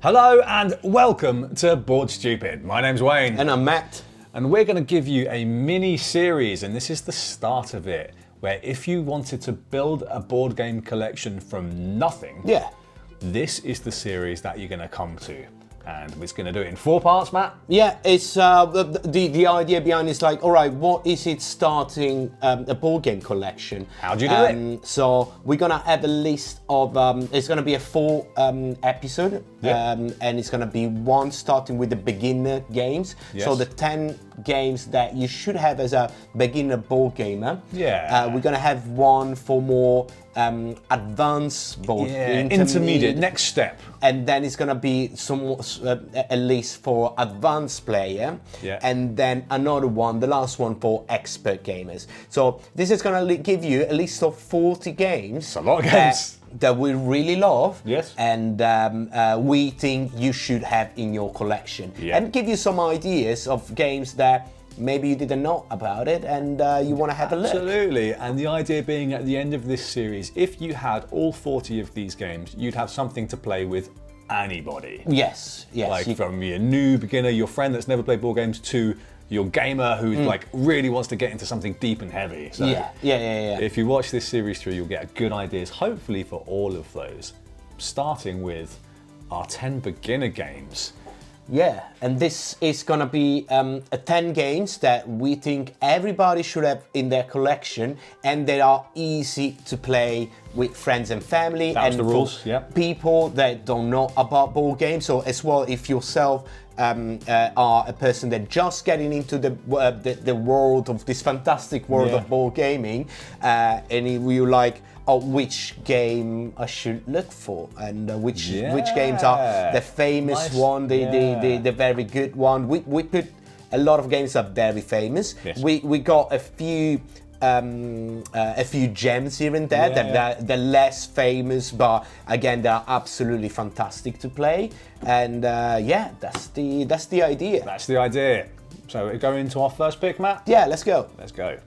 Hello and welcome to Board Stupid. My name's Wayne. And I'm Matt. And we're going to give you a mini series, and this is the start of it, where if you wanted to build a board game collection from nothing, this is the series that you're going to come to. And we're going to do it in 4 parts, Matt. Yeah, it's the idea behind is like, all right, what is it starting a board game collection? How do you do it? So we're gonna have a list of it's gonna be a 4 episode, and it's gonna be one starting with the beginner games. Yes. So the 10 games that you should have as a beginner board gamer. Yeah. We're gonna have one for more advanced board, intermediate, next step. And then it's gonna be some at least for advanced player, and then another one, the last one for expert gamers. So this is gonna give you a list of 40 games. It's a lot of games. That we really love, yes, and we think you should have in your collection, and give you some ideas of games that maybe you didn't know about it and you want to have a look. Absolutely, and the idea being at the end of this series, if you had all 40 of these games, you'd have something to play with anybody. Yes. Like from your new beginner, your friend that's never played board games, to your gamer who like really wants to get into something deep and heavy. So if you watch this series through, you'll get good ideas, hopefully, for all of those, starting with our 10 beginner games. Yeah, and this is gonna be 10 games that we think everybody should have in their collection, and they are easy to play with friends and family. That's and the rules. People that don't know about board games. So as well, if yourself are a person that just getting into the world of this fantastic world of board gaming, and you like, which game I should look for, and which games are the famous one, the very good one. We put a lot of games that are very famous. Yes. We got a few gems here and there that they're less famous, but again they're absolutely fantastic to play. And that's the idea. That's the idea. So we go into our first pick, Matt? Yeah, let's go. Let's go.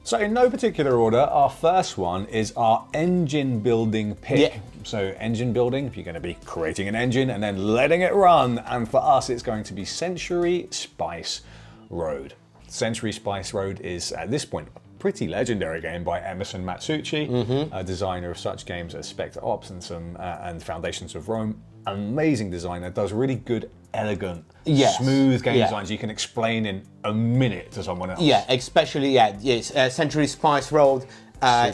So in no particular order, our first one is our engine building pick. Yeah. So engine building, if you're going to be creating an engine and then letting it run, and for us it's going to be Century Spice Road. Century Spice Road is, at this point, a pretty legendary game by Emerson Matsuuchi, a designer of such games as Spectre Ops and Foundations of Rome. Amazing designer, does really good, elegant, smooth game designs you can explain in a minute to someone else. Yeah, especially, Century Spice Road.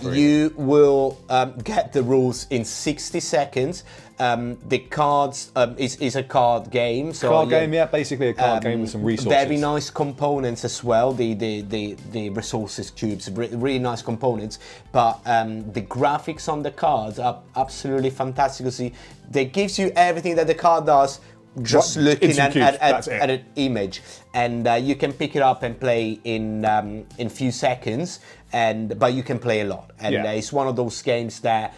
You will get the rules in 60 seconds. The cards is a card game. So basically a card game with some resources. Very nice components as well. The resources cubes, really nice components. But the graphics on the cards are absolutely fantastic. You see, they gives you everything that the card does. Just looking at an image, and you can pick it up and play in few seconds, but you can play a lot, and it's one of those games that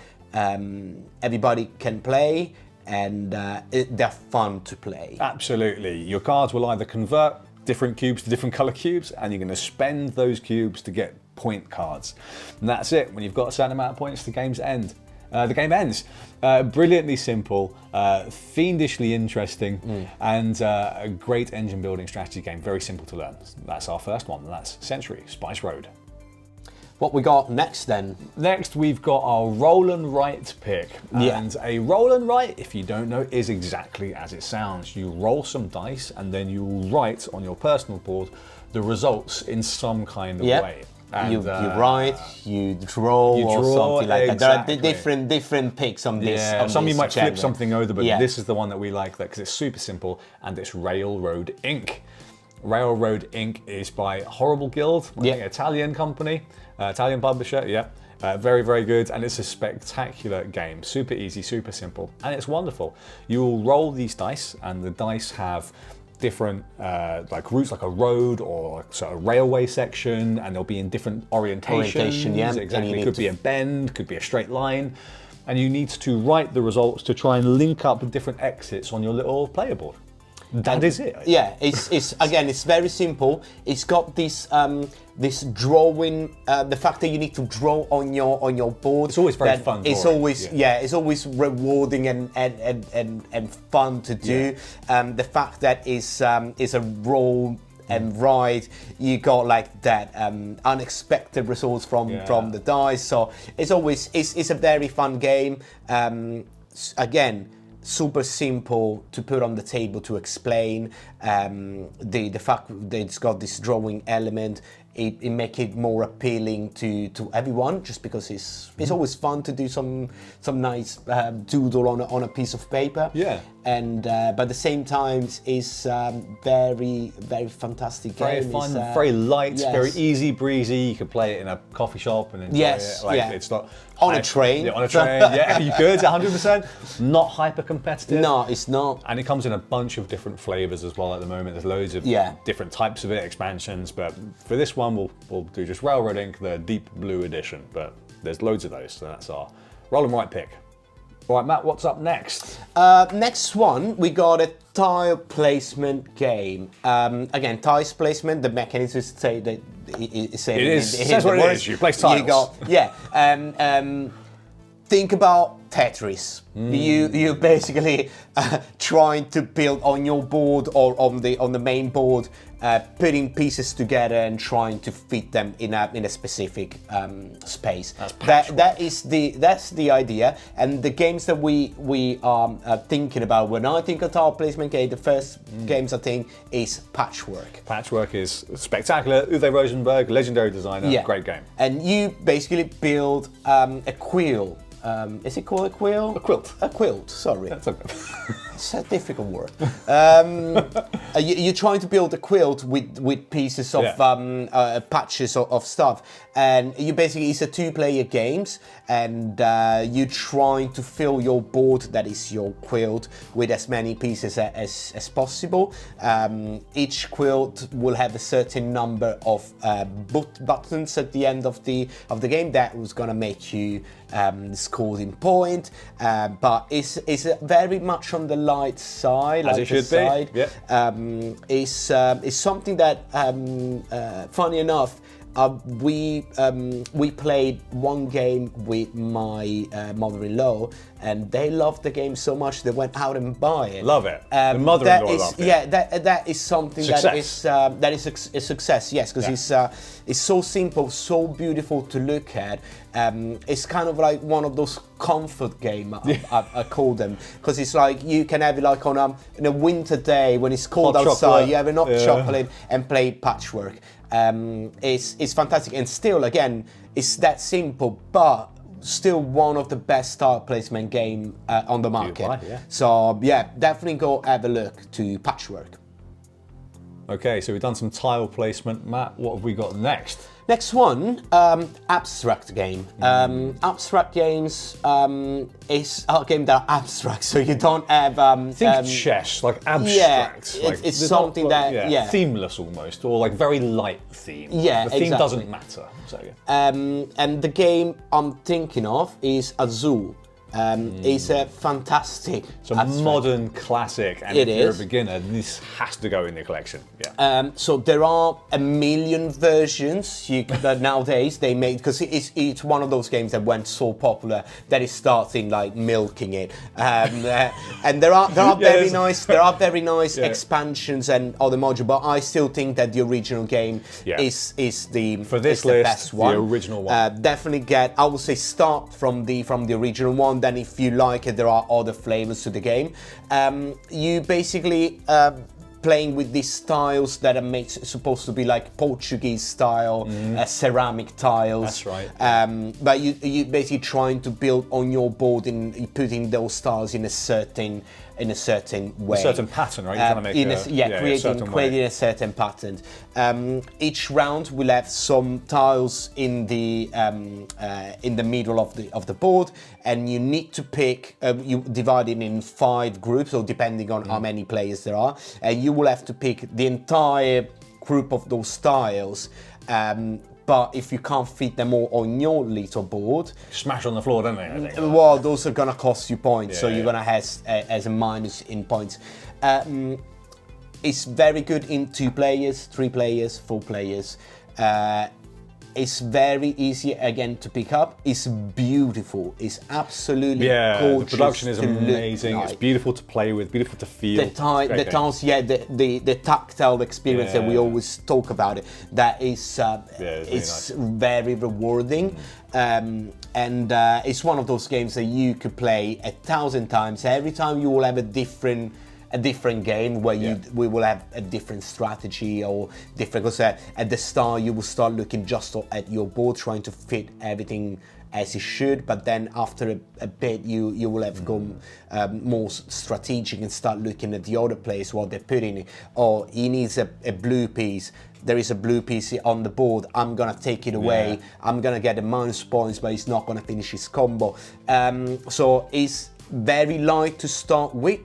everybody can play, and they're fun to play. Absolutely, your cards will either convert different cubes to different color cubes, and you're going to spend those cubes to get point cards, and that's it. When you've got a certain amount of points, the game ends. Brilliantly simple, fiendishly interesting, and a great engine building strategy game. Very simple to learn. That's our first one, and that's Century Spice Road. What we got next then? Next we've got our roll and write pick. And a roll and write, if you don't know, is exactly as it sounds. You roll some dice and then you write on your personal board the results in some kind of way. And, you write, you draw, or something like that. There are different picks on this. Some you might flip something over, but this is the one that we like because it's super simple, and it's Railroad Inc. Railroad Inc. is by Horrible Guild, an Italian company, Italian publisher. Very, very good, and it's a spectacular game. Super easy, super simple, and it's wonderful. You'll roll these dice, and the dice have different like routes, like a road or sort of railway section, and they'll be in different orientations. Exactly. Could be a bend, could be a straight line, and you need to write the results to try and link up the different exits on your little player board. That is it. Yeah, it's again, it's very simple. It's got this this drawing, the fact that you need to draw on your board. It's always very fun. It's drawing. always it's always rewarding and fun to do. The fact that it's a roll and ride, you got like that unexpected results from the dice. So it's always it's a very fun game. Again, super simple to put on the table to explain. The fact that it's got this drawing element, it make it more appealing to everyone, just because it's always fun to do some nice doodle on a piece of paper. Yeah. And but at the same time, it's very fantastic very game. fun, very light, yes. very easy breezy. You could play it in a coffee shop and enjoy it. Like, it's not on a train. Yeah, on a train. Yeah, you could 100%. Not hyper competitive. No, it's not. And it comes in a bunch of different flavors as well at the moment. There's loads of different types of it, expansions. But for this one, we'll do just Railroad Ink, the Deep Blue Edition. But there's loads of those, so that's our roll and write pick. All right, Matt, what's up next? Next one, we got a tile placement game. Again, tiles placement, the mechanism is say that it says what it is. You place tiles. You got, think about Tetris. You basically trying to build on your board or on the main board, putting pieces together and trying to fit them in a specific space. That's the idea. And the games that we are thinking about when I think of tile placement game, the first games I think is Patchwork. Patchwork is spectacular. Uwe Rosenberg, legendary designer, great game. And you basically build a quill. Is it called a quill? A quilt. A quilt, sorry. That's okay. It's a difficult word. You're trying to build a quilt with pieces of patches of stuff, and you basically it's a two-player games, and you're trying to fill your board, that is your quilt, with as many pieces as possible. Each quilt will have a certain number of buttons at the end of the game that was gonna make you score in point, but it's very much on the light side, as it should be. Yeah. It's something that, funny enough, we played one game with my mother-in-law, and they loved the game so much they went out and buy it. Love it. The mother-in-law loved it. Yeah, that is something Success. that is a success. Yes, because it's so simple, so beautiful to look at. It's kind of like one of those comfort games, I call them, because it's like you can have it like on a winter day when it's cold hot outside. Chocolate. You have enough chocolate and play Patchwork. It's fantastic, and still, again, it's that simple, but still one of the best tile placement game on the market. So definitely go have a look to Patchwork. Okay, so we've done some tile placement. Matt, what have we got next? Next one, abstract game. Abstract games is a game that are abstract, so you don't have... Think chess, like abstract. Yeah, like, it's something not, that... themeless almost, or like very light theme. Yeah, the theme doesn't matter. So, and the game I'm thinking of is Azul. It's a fantastic... It's a modern classic, and if you're a beginner, this has to go in the collection. Yeah. So there are a million versions that nowadays they make, because it's one of those games that went so popular that it's starting like milking it. And there are very nice expansions and other modules, but I still think that the original game is the best one. The original one. Definitely I would say start from the original one. Then if you like it, there are other flavors to the game. You basically playing with these tiles that are supposed to be like Portuguese style, ceramic tiles. That's right. But you basically trying to build on your board and putting those tiles in a certain way. A certain pattern, right? You're trying to make creating a certain pattern. Each round will have some tiles in the middle of the board, and you need to pick. You divide it in 5 groups, or depending on how many players there are, and you will have to pick the entire group of those tiles. But if you can't fit them all on your little board, smash on the floor, don't they? I think. Well, those are gonna cost you points, so you're gonna have as a minus in points. It's very good in 2 players, 3 players, 4 players. It's very easy again to pick up. It's beautiful. It's absolutely gorgeous. The production is amazing. Like. It's beautiful to play with, beautiful to feel. The tiles, the tactile experience that we always talk about it. That is, it's really nice. Very rewarding. And it's one of those games that you could play 1,000 times. Every time you will have a different game where we will have a different strategy or different, because at the start you will start looking just at your board, trying to fit everything as it should, but then after a bit you will have gone more strategic and start looking at the other players, what they're putting in. Oh, he needs a blue piece. There is a blue piece on the board. I'm gonna take it away. I'm gonna get the minus points, but he's not gonna finish his combo. So it's very light to start with,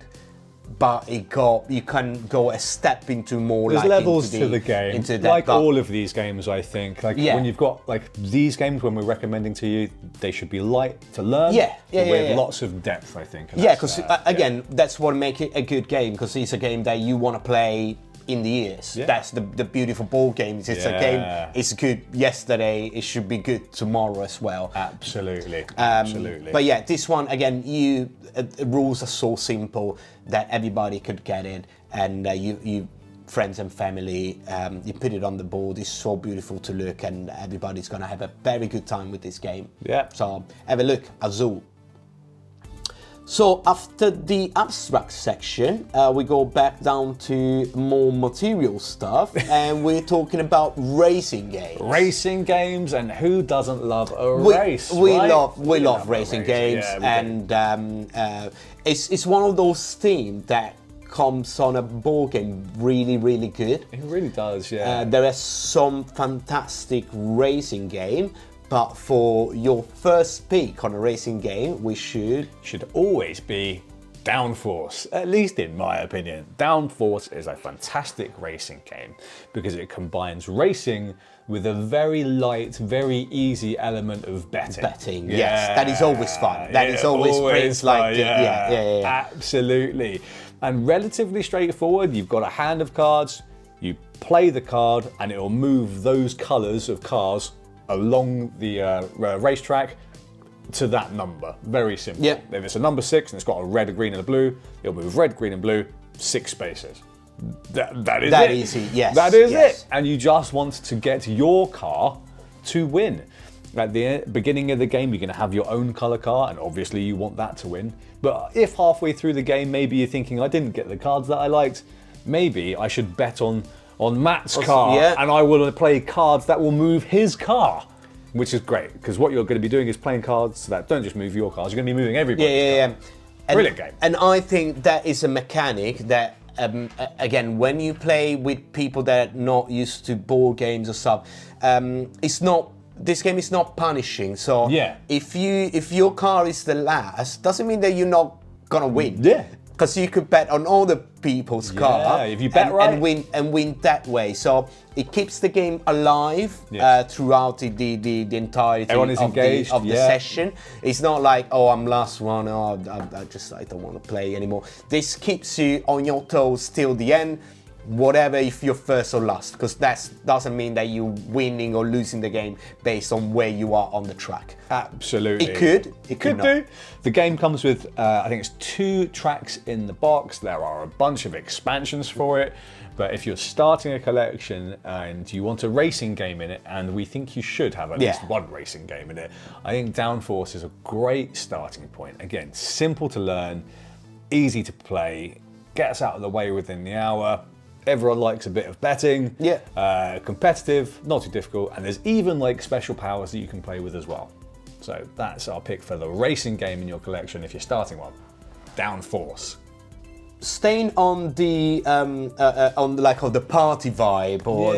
but you can go a step into more. There's like levels to the game, like all of these games. I think, when you've got like these games, when we're recommending to you, they should be light to learn. With lots of depth, I think. Because again, that's what makes it a good game, because it's a game that you want to play in the years. That's the beautiful ball games. It's a game. It's good yesterday. It should be good tomorrow as well. Absolutely. But yeah, this one again, the rules are so simple that everybody could get in, and you friends and family, you put it on the board. It's so beautiful to look, and everybody's gonna have a very good time with this game. So have a look, Azul. So after the abstract section, we go back down to more material stuff, and we're talking about racing games. Racing games, and who doesn't love a race? We love racing games, and it's one of those themes that comes on a board game really good. It really does, yeah. There are some fantastic racing game. But for your first pick on a racing game, we should always be Downforce, at least in my opinion. Downforce is a fantastic racing game because it combines racing with a very light, very easy element of betting. Yes, that is always fun. That is always fun. Absolutely. And relatively straightforward. You've got a hand of cards, you play the card, and it will move those colours of cars along the racetrack to that number. Very simple. If it's a number 6 and it's got a red, a green, and a blue, it'll move red, green, and blue 6 spaces. That is it. Easy. Yes. That is it. And you just want to get your car to win. At the beginning of the game, you're going to have your own colour car, and obviously you want that to win. But if halfway through the game, maybe you're thinking, I didn't get the cards that I liked, maybe I should bet on Matt's car, and I will play cards that will move his car, which is great, because what you're going to be doing is playing cards that don't just move your cars, you're going to be moving everybody's car. Brilliant game. And I think that is a mechanic that, again, when you play with people that are not used to board games or stuff, this game is not punishing. So if your car is the last, doesn't mean that you're not going to win. Because you could bet on other people's car, if you bet right, and win that way. So it keeps the game alive throughout the entirety of the session. It's not like, oh, I'm last one. Oh, I don't want to play anymore. This keeps you on your toes till the end. Whatever if you're first or last, because that doesn't mean that you're winning or losing the game based on where you are on the track. Absolutely. It could do. The game comes with, I think it's 2 tracks in the box. There are a bunch of expansions for it. But if you're starting a collection and you want a racing game in it, and we think you should have at least one racing game in it, I think Downforce is a great starting point. Again, simple to learn, easy to play, gets out of the way within the hour. Everyone likes a bit of betting. Competitive, not too difficult, and there's even like special powers that you can play with as well. So that's our pick for the racing game in your collection if you're starting one. Downforce. Staying on the on the party vibe or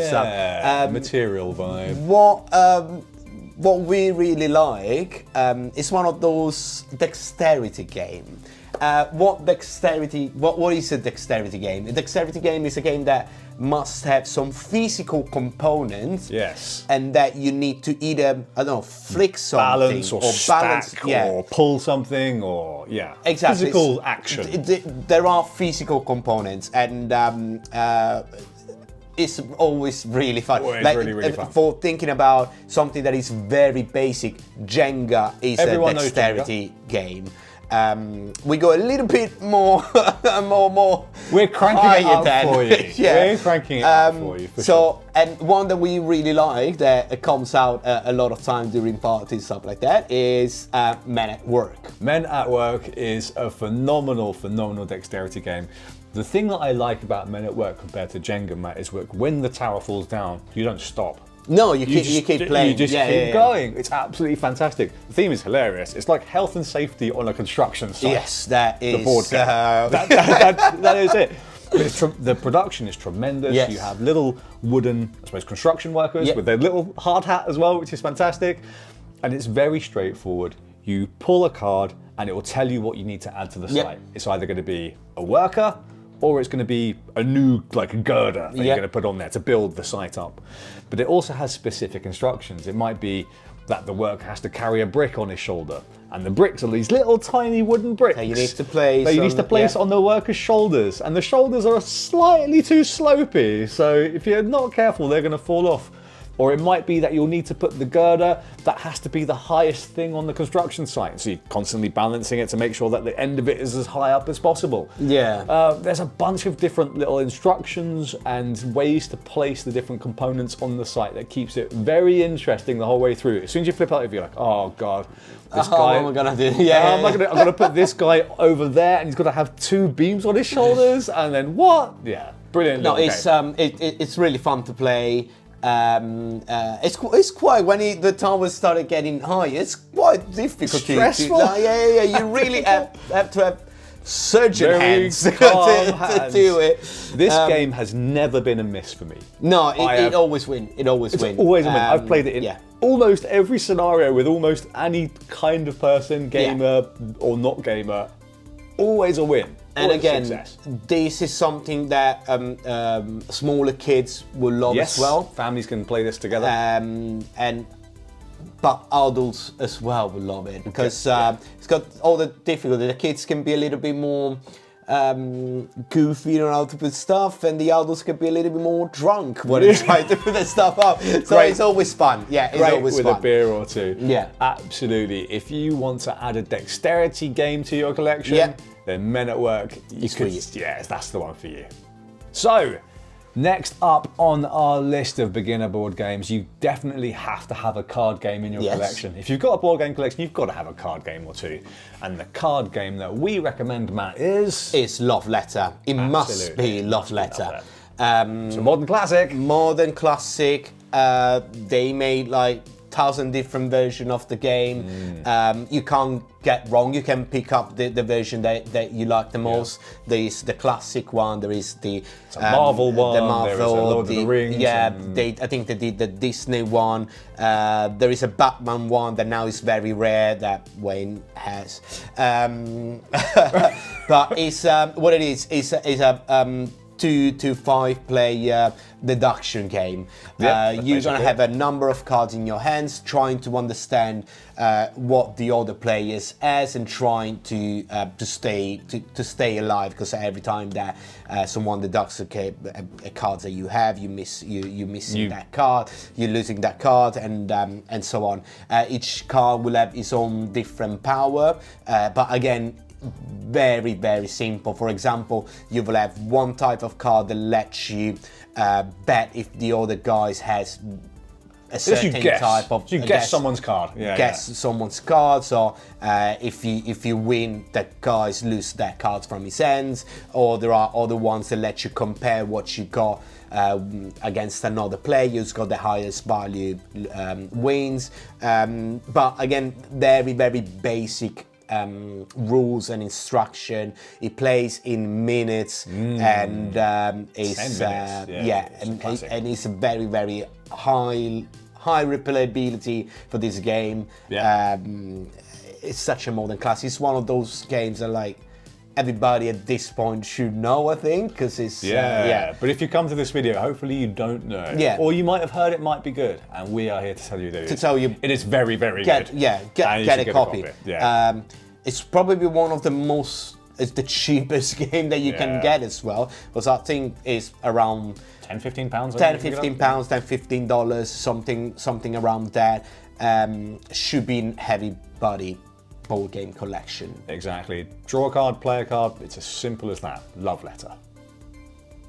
material vibe. what we really like is one of those dexterity game. What is a dexterity game? A dexterity game is a game that must have some physical components. Yes. And that you need to either, I don't know, flick something balance or stack or pull something or exactly. Physical action. There are physical components, and it's always really fun. Really fun. For thinking about something that is very basic, Jenga is Everyone a dexterity game. We go a little bit more, more. We're cranking it up for you. We're cranking it up for you. Sure. And one that we really like that comes out a lot of time during parties, stuff like that, is Men at Work. Men at Work is a phenomenal dexterity game. The thing that I like about Men at Work compared to Jenga, Matt, is when the tower falls down, you don't stop. No, you keep playing. You just keep going. It's absolutely fantastic. The theme is hilarious. It's like health and safety on a construction site. Yes, that is. The board game. That is it. But the production is tremendous. Yes. You have little wooden, I suppose, construction workers with their little hard hat as well, which is fantastic. And it's very straightforward. You pull a card and it will tell you what you need to add to the site. It's either going to be a worker, or it's going to be a new, like a girder that you're going to put on there to build the site up. But it also has specific instructions. It might be that the worker has to carry a brick on his shoulder, and the bricks are these little tiny wooden bricks. That you need to place. On the worker's shoulders, and the shoulders are slightly too slopey, so if you're not careful, they're going to fall off. Or it might be that you'll need to put the girder that has to be the highest thing on the construction site. So you're constantly balancing it to make sure that the end of it is as high up as possible. Yeah. There's a bunch of different little instructions and ways to place the different components on the site that keeps it very interesting the whole way through. As soon as you flip out, you're like, oh God, this guy. What am I gonna do? Yeah. I'm gonna put this guy over there, and he's got to have 2 beams on his shoulders, and then what? Yeah, brilliant. No, it's really fun to play. It's quite when the towers started getting high. It's quite difficult. Stressful. You really have to have surgeon hands to do it. This game has never been a miss for me. No, it always wins. It always wins. Always a win. I've played it in almost every scenario with almost any kind of person, gamer or not gamer. Always a win. And again, this is something that smaller kids will love as well. Families can play this together. But adults as well will love it because it's got all the difficulty. The kids can be a little bit more goofy on how to put stuff, and the adults can be a little bit more drunk when they try to put the stuff up. So it's always fun. Yeah, it's always fun. With a beer or two. Yeah. Absolutely. If you want to add a dexterity game to your collection, then Men at Work, that's the one for you. So, next up on our list of beginner board games, you definitely have to have a card game in your collection. If you've got a board game collection, you've got to have a card game or two. And the card game that we recommend, Matt, is... It's Love Letter. It must be Love Letter. It's a modern classic. Modern classic. They made like 1,000 different versions of the game. You can't get wrong. You can pick up the version that you like the most. There is the classic one. There is the Marvel one. The Marvel. There is a Lord of the Rings. Yeah, I think they did the Disney one. There is a Batman one that now is very rare that Wayne has. But it's what it is. It's a 2 to 5 player deduction game. You're gonna have a number of cards in your hands, trying to understand what the other players has and trying to stay alive. Because every time that someone deducts a card that you have, you're missing that card, you're losing that card, and so on. Each card will have its own different power, but again, very, very simple. For example, you will have one type of card that lets you bet if the other guys has a certain type of... You guess someone's card. Someone's card. So if you win, that guys lose their cards from his hands. Or there are other ones that let you compare what you got against another player who's got the highest value wins. But again, very, very basic rules and instruction. It plays in minutes and it's 10 minutes. and it's a very, very high replayability for this game. Yeah. It's such a modern classic. It's one of those games that like everybody at this point should know, I think, because it's But if you come to this video, hopefully you don't know. Yeah. Or you might have heard it might be good, and we are here to tell you that it is very, very good. Get a copy. Yeah. It's probably one of the most. It's the cheapest game that you can get as well, because I think it's around 10-15 pounds. $10-15, $10-15, something around that. Should be in heavy body board game collection. Exactly. Draw a card, play a card. It's as simple as that. Love letter.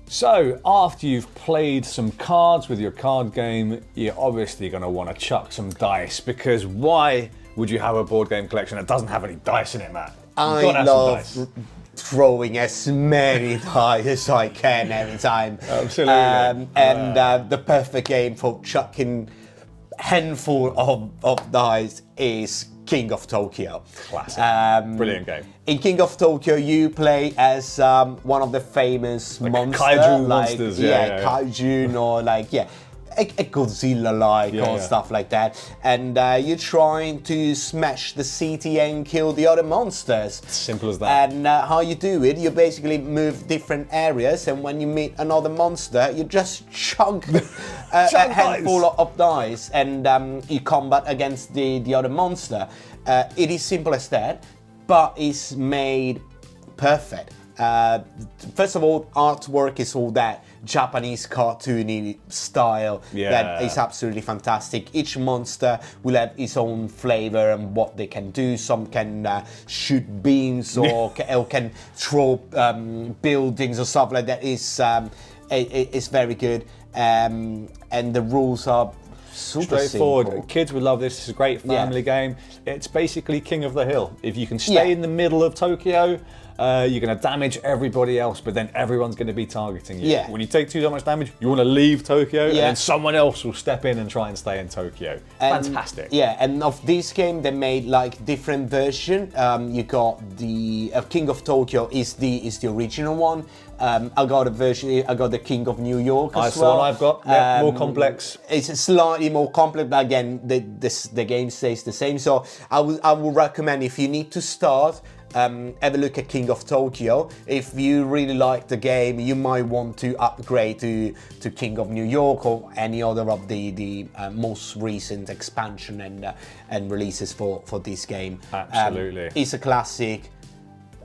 So after you've played some cards with your card game, you're obviously going to want to chuck some dice, because why would you have a board game collection that doesn't have any dice in it, Matt? I love throwing as many dice as I can every time. Absolutely. The perfect game for chucking handful of dice is King of Tokyo. Classic. Brilliant game. In King of Tokyo, you play as one of the famous monsters. Kaiju monsters, Kaiju, or a Godzilla-like or stuff like that. And you're trying to smash the city and kill the other monsters. Simple as that. And how you do it, you basically move different areas, and when you meet another monster, you just chunk a handful of dice, and you combat against the other monster. It is simple as that, but it's made perfect. First of all, artwork is all that Japanese cartoony style that is absolutely fantastic. Each monster will have its own flavor and what they can do. Some can shoot beams or can throw buildings or stuff like that. It's very good, and the rules are super straightforward. simple. Kids would love this. It's a great family game. It's basically King of the Hill. If you can stay in the middle of Tokyo, you're going to damage everybody else, but then everyone's going to be targeting you. Yeah. When you take too much damage, you want to leave Tokyo, and then someone else will step in and try and stay in Tokyo. Fantastic. Yeah, and of this game, they made like different version. You got the King of Tokyo is the original one. I got a version. I got the King of New York as well. That's the one I've got. Yeah, more complex. It's slightly more complex, but again, the game stays the same. So I would recommend, if you need to start, have a look at King of Tokyo. If you really like the game, you might want to upgrade to King of New York or any other of the most recent expansion and releases for this game. Absolutely. It's a classic.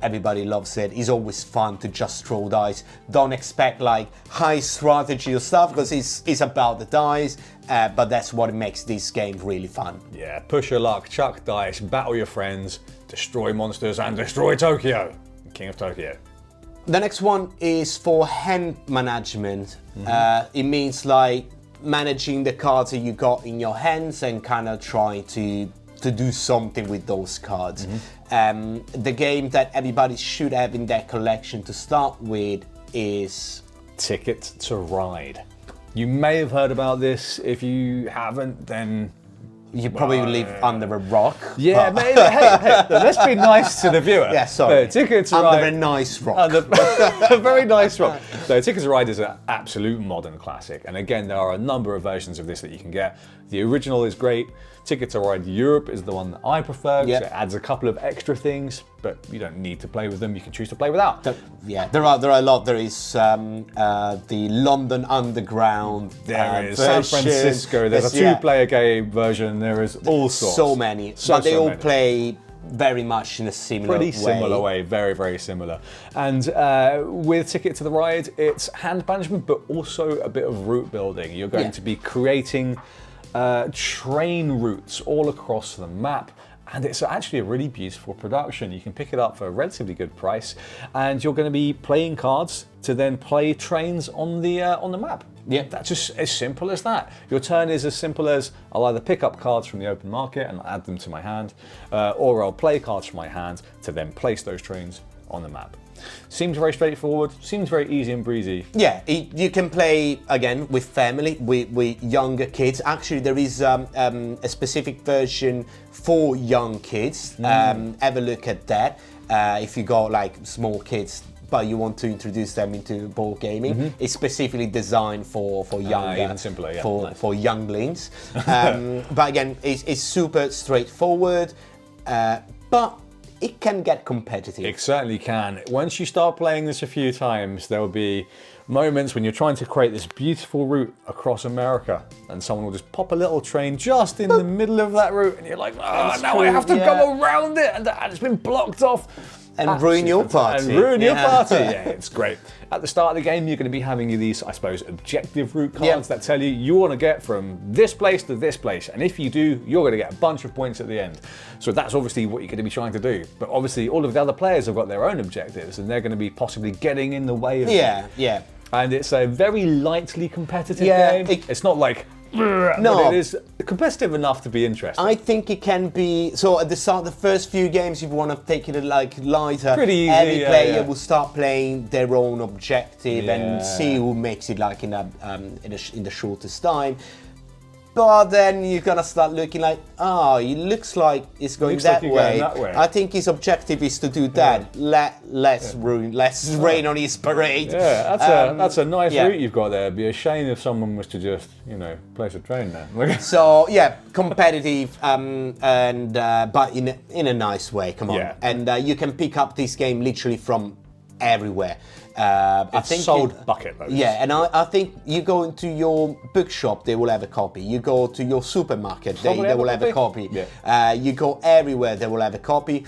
Everybody loves it. It's always fun to just throw dice. Don't expect like high strategy or stuff, because it's about the dice, but that's what makes this game really fun. Yeah, push your luck, chuck dice, battle your friends, destroy monsters, and destroy Tokyo. King of Tokyo. The next one is for hand management. It means like managing the cards that you got in your hands and kind of trying to do something with those cards. The game that everybody should have in their collection to start with is Ticket to Ride. You may have heard about this. If you haven't, then you probably live under a rock. Yeah, maybe. Hey, let's be nice to the viewer. Yeah, sorry. Ticket to Under Ride. a nice rock. A very nice rock. So Ticket to Ride is an absolute modern classic. And again, there are a number of versions of this that you can get. The original is great. Ticket to Ride Europe is the one that I prefer, because it adds a couple of extra things, but you don't need to play with them. You can choose to play without. There are a lot. There is the London Underground. There is San Francisco. There's a two-player game version. There is all sorts. So many. But they all play very much in a similar way. Similar way, very, very similar. And with Ticket to the Ride, it's hand management, but also a bit of route building. You're going to be creating train routes all across the map, and it's actually a really beautiful production. You can pick it up for a relatively good price, and you're going to be playing cards to then play trains on the map. Yeah, that's just as simple as that. Your turn is as simple as I'll either pick up cards from the open market and add them to my hand, or I'll play cards from my hand to then place those trains on the map. Seems very straightforward, seems very easy and breezy. Yeah, you can play, again, with family, with younger kids. Actually, there is a specific version for young kids. Have a look at that. If you got like small kids, but you want to introduce them into board gaming. It's specifically designed for younger, even simpler, yeah. for younglings. But again, it's super straightforward, but it can get competitive. It certainly can. Once you start playing this a few times, there will be moments when you're trying to create this beautiful route across America, and someone will just pop a little train just in the middle of that route, and you're like, oh, now I have to go around it, and it's been blocked off. And ruin your party. And ruin your party. Yeah, it's great. At the start of the game, you're going to be having these, I suppose, objective route cards that tell you want to get from this place to this place. And if you do, you're going to get a bunch of points at the end. So that's obviously what you're going to be trying to do. But obviously, all of the other players have got their own objectives, and they're going to be possibly getting in the way of them. Yeah. And it's a very lightly competitive game. It's not like, no, but it is competitive enough to be interesting. I think it can be. So at the start, the first few games, if you want to take it like lighter, pretty easy, every player will start playing their own objective and see who makes it like in the shortest time. But then you're gonna start looking like, it looks like it's going that way. I think his objective is to do that. Less rain on his parade. Yeah, that's a nice route you've got there. It'd be a shame if someone was to just, place a train there. So yeah, competitive, but in a nice way. Come on, and you can pick up this game literally from everywhere. I think sold bucket loads. Yeah, and I think you go into your bookshop, they will have a copy. You go to your supermarket, they will have a copy. Yeah. You go everywhere, they will have a copy.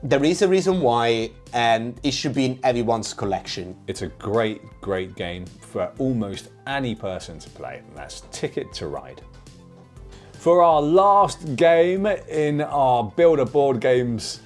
There is a reason why, and it should be in everyone's collection. It's a great, great game for almost any person to play, and that's Ticket to Ride. For our last game in our Builder Board Games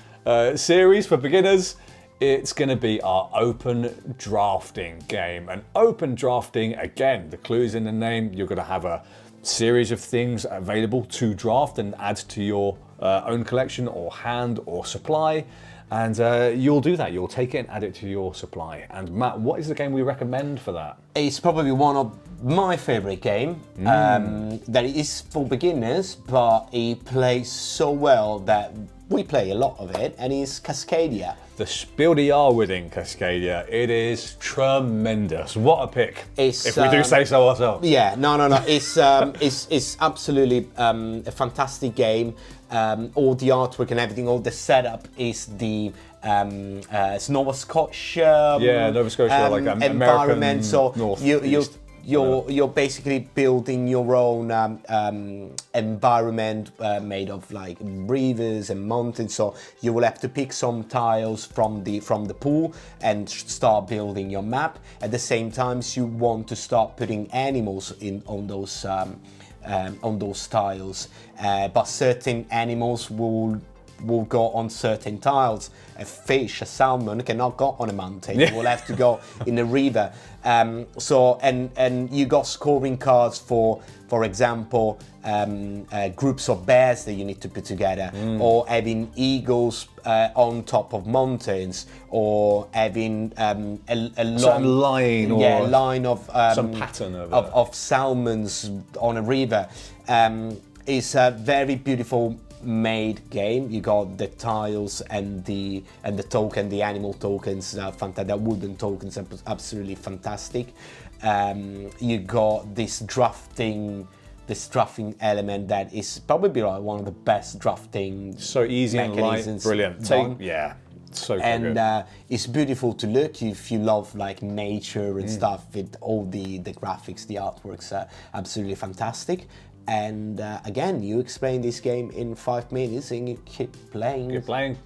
series for beginners, it's going to be our open drafting game. And open drafting, again, the clue is in the name. You're going to have a series of things available to draft and add to your own collection or hand or supply. And you'll do that. You'll take it and add it to your supply. And Matt, what is the game we recommend for that? It's probably one of my favorite game. That is for beginners, but it plays so well that we play a lot of it, and it's Cascadia. The Spiel des Jahres winning Cascadia. It is tremendous. What a pick, if we do say so ourselves. Yeah, no. It's absolutely a fantastic game. All the artwork and everything, all the setup is the Nova Scotia. Nova Scotia, like environment. So North you're basically building your own environment made of like rivers and mountains. So you will have to pick some tiles from the pool and start building your map. At the same time, you want to start putting animals on those tiles, but certain animals will go on certain tiles. A fish, a salmon cannot go on a mountain. It will have to go in a river. And you got scoring cards for example, groups of bears that you need to put together, or having eagles on top of mountains, or having a long line, line of some pattern of salmons on a river. It's a very beautiful made game. You got the tiles and the token, the animal tokens, the wooden tokens, absolutely fantastic. You got this drafting element that is probably like one of the best drafting. So easy and light, brilliant. So and good. It's beautiful to look if you love like nature and stuff. With all the graphics, the artworks are absolutely fantastic. And again, you explain this game in 5 minutes and you keep playing. You're playing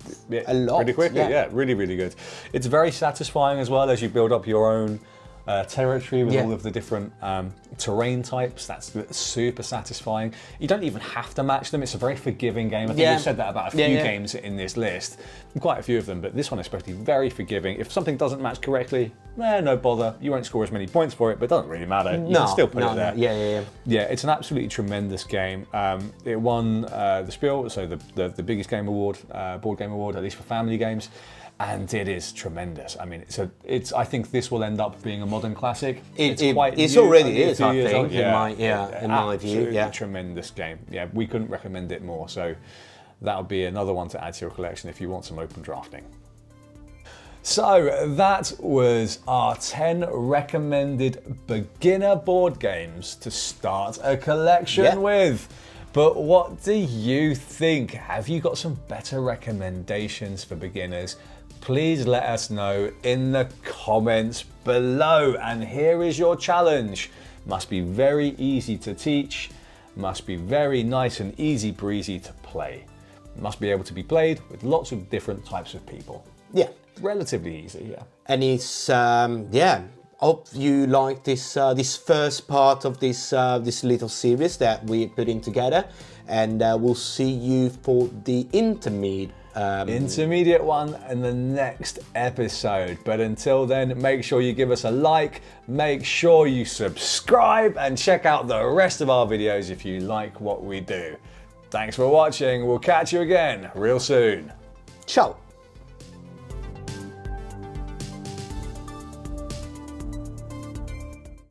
a lot. Pretty quickly, really, really good. It's very satisfying as well as you build up your own territory with all of the different terrain types. That's super satisfying. You don't even have to match them. It's a very forgiving game. I think we've said that about a few games in this list. Quite a few of them, but this one especially very forgiving. If something doesn't match correctly, no bother. You won't score as many points for it, but it doesn't really matter. You can still put it there. Yeah, it's an absolutely tremendous game. It won the Spiel, so the biggest game award, board game award, at least for family games. And it is tremendous. I mean, I think this will end up being a modern classic. It already is, I think, in my view. Yeah, tremendous game. Yeah, we couldn't recommend it more. So that would be another one to add to your collection if you want some open drafting. So that was our 10 recommended beginner board games to start a collection with. But what do you think? Have you got some better recommendations for beginners? Please let us know in the comments below. And here is your challenge. Must be very easy to teach, must be very nice and easy breezy to play. Must be able to be played with lots of different types of people. Yeah. Relatively easy, yeah. And it's, yeah, hope you like this this first part of this this little series that we're putting together, and we'll see you for the intermediate one in the next episode. But until then, make sure you give us a like, make sure you subscribe, and check out the rest of our videos if you like what we do. Thanks for watching. We'll catch you again real soon. Ciao.